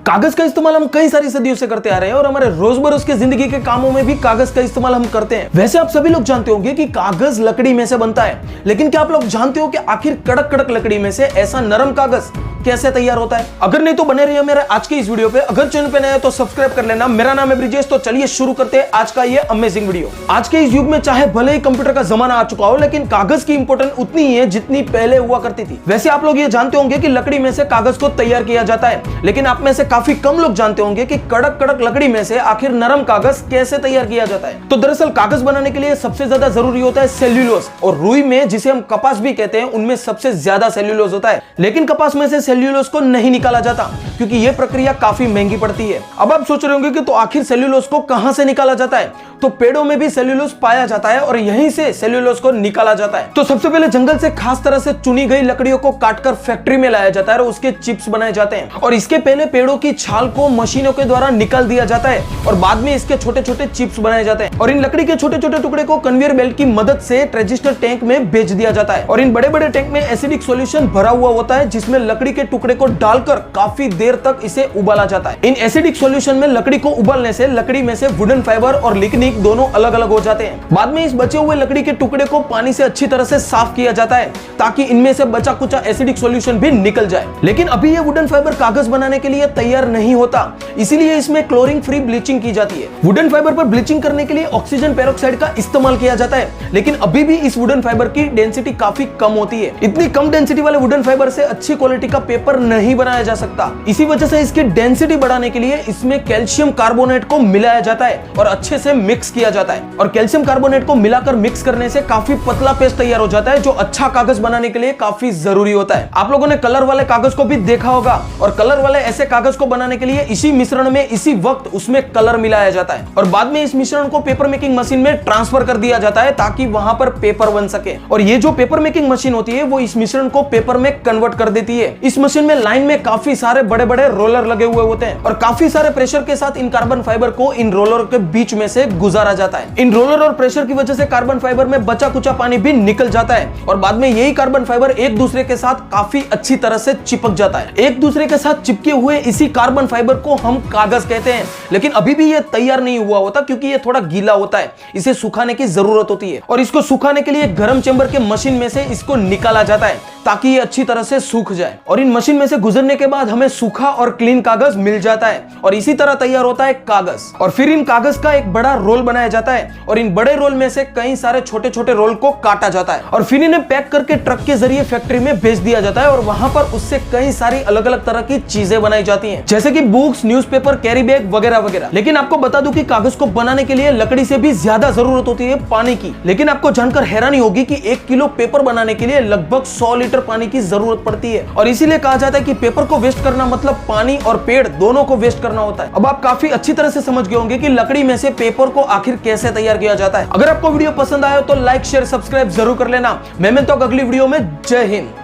कागज का इस्तेमाल हम कई सारी सदियों से करते आ रहे हैं और हमारे रोजमर्रा के जिंदगी के कामों में भी कागज का इस्तेमाल हम करते हैं। वैसे आप सभी लोग जानते होंगे कि कागज लकड़ी में से बनता है, लेकिन क्या आप लोग जानते हो कि आखिर कड़क कड़क लकड़ी में से ऐसा नरम कागज कैसे तैयार होता है? अगर नहीं तो बने रहिए मेरे आज के इस वीडियो पे। अगर चैनल पे नए हैं तो सब्सक्राइब कर लेना। मेरा नाम है ब्रिजेश। तो चलिए शुरू करते हैं आज का ये अमेजिंग वीडियो। आज के इस युग में चाहे भले ही कंप्यूटर का जमाना आ चुका हो, लेकिन कागज की इंपॉर्टेंस उतनी ही है जितनी पहले हुआ करती थी। वैसे आप लोग ये जानते होंगे कि लकड़ी में से कागज को तैयार किया जाता है, लेकिन आप में से काफी कम लोग जानते होंगे कि कड़क कड़क लकड़ी में से आखिर नरम कागज कैसे तैयार किया जाता है। तो दरअसल कागज बनाने के लिए सबसे ज्यादा जरूरी होता है सेल्यूलोज, और रुई में जिसे हम कपास भी कहते हैं उनमें सबसे ज्यादा सेल्यूलोज होता है। लेकिन कपास में से सेल्यूलोज को नहीं निकाला जाता क्योंकि यह प्रक्रिया काफी महंगी पड़ती है। अब आप सोच रहे होंगे कि तो आखिर सेल्यूलोज को कहां से निकाला जाता है? तो पेड़ों में भी सेल्यूलोज पाया जाता है और यहीं से सेल्यूलोज को निकाला जाता है। तो सबसे पहले जंगल से खास तरह से चुनी गई लकड़ियों को काटकर फैक्ट्री में लाया जाता है और उसके चिप्स बनाए जाते हैं, और इसके पहले पेड़ों की छाल को मशीनों के द्वारा निकाल दिया जाता है और बाद में इसके छोटे छोटे चिप्स बनाए जाते हैं, और इन लकड़ी के छोटे छोटे टुकड़े को कन्वेयर बेल्ट की मदद से ट्रांजिस्टर टैंक में भेज दिया जाता है। और इन बड़े बड़े टैंक में एसिडिक सॉल्यूशन भरा हुआ होता है जिसमें लकड़ी के टुकड़े को डालकर काफी देर तक इसे उबाला जाता है। इन एसिडिक सॉल्यूशन में लकड़ी को उबालने से लकड़ी में से वुडन फाइबर और लिग्निन दोनों अलग अलग हो जाते हैं। बाद में इस बचे हुए लकड़ी के टुकड़े को पानी से अच्छी तरह से साफ किया जाता है ताकि इनमें से बचा कुचा एसिडिक सॉल्यूशन भी निकल जाए। लेकिन अभी ये वुडन फाइबर कागज बनाने के लिए तैयार नहीं होता, इसीलिए इसमें क्लोरीन फ्री ब्लीचिंग की जाती है। वुडन फाइबर पर ब्लीचिंग करने के लिए ऑक्सीजन पेरोक्साइड का इस्तेमाल किया जाता है, लेकिन अभी भी इस वुडन फाइबर की डेंसिटी काफी कम होती है। इतनी कम डेंसिटी वाले वुडन फाइबर से अच्छी क्वालिटी का पेपर नहीं बनाया जा सकता। इसी वजह से इसकी डेंसिटी बढ़ाने के लिए इसमें कैल्शियम कार्बोनेट को मिलाया जाता है और अच्छे से मिक्स किया जाता है। और कैल्शियम कार्बोनेट को मिलाकर मिक्स करने से काफी पतला पेस्ट तैयार हो जाता है, जो अच्छा कागज बनाने के लिए काफी जरूरी होता है। आप लोगों ने कलर वाले कागज को भी देखा होगा, और कलर वाले ऐसे कागज को बनाने के लिए इसी मिश्रण में इसी वक्त उसमें कलर मिलाया जाता है और बाद में इस मिश्रण को पेपर मेकिंग मशीन में ट्रांसफर कर दिया जाता है ताकि वहां पर पेपर बन सके। और ये जो पेपर मेकिंग मशीन होती है वो इस मिश्रण को पेपर में कन्वर्ट कर देती है। इस मशीन में लाइन में काफी सारे बड़े बड़े रोलर लगे हुए होते हैं और काफी सारे प्रेशर के साथ इन कार्बन फाइबर को इन रोलर के बीच में से गुजारा जाता है। इन रोलर और प्रेशर की वजह से कार्बन फाइबर में बचा कुचा पानी भी निकल जाता है और बाद में यही कार्बन फाइबर एक दूसरे के साथ काफी अच्छी तरह से चिपक जाता है। एक दूसरे के साथ चिपके हुए इसी कार्बन फाइबर को हम कागज कहते हैं। लेकिन अभी भी ये तैयार नहीं हुआ होता क्योंकि ये थोड़ा गीला होता है, इसे सुखाने की जरूरत होती है, और इसको सुखाने के लिए गर्म चेंबर के मशीन में से इसको निकाला जाता है ताकि ये अच्छी तरह से सूख जाए। और इन मशीन में से गुजरने के बाद हमें सूखा और क्लीन कागज मिल जाता है और इसी तरह तैयार होता है कागज। और फिर इन कागज का एक बड़ा रोल बनाया जाता है और इन बड़े रोल में से कई सारे छोटे छोटे रोल को काटा जाता है और फिर इन्हें पैक करके ट्रक के जरिए फैक्ट्री में भेज दिया जाता है और वहां पर उससे कई सारी अलग अलग तरह की चीजें बनाई जाती हैं, जैसे कि बुक्स, न्यूज़पेपर, कैरी बैग वगैरह वगैरह। लेकिन आपको बता दूं कि कागज को बनाने के लिए लकड़ी से भी ज्यादा जरूरत होती है पानी की। लेकिन आपको जानकर हैरानी होगी कि 1 किलो पेपर बनाने के लिए लगभग 100 लीटर पानी की जरूरत पड़ती है, और इसीलिए कहा जाता है कि पेपर को वेस्ट करना मतलब पानी और पेड़ दोनों को वेस्ट करना होता है। अब आप काफी अच्छी तरह से समझ गए होंगे कि लकड़ी में से पेपर को आखिर कैसे तैयार किया जाता है। अगर आपको वीडियो पसंद आया तो लाइक, शेयर, सब्सक्राइब जरूर कर लेना। मैं मिलता हूं अगली वीडियो में। जय हिंद।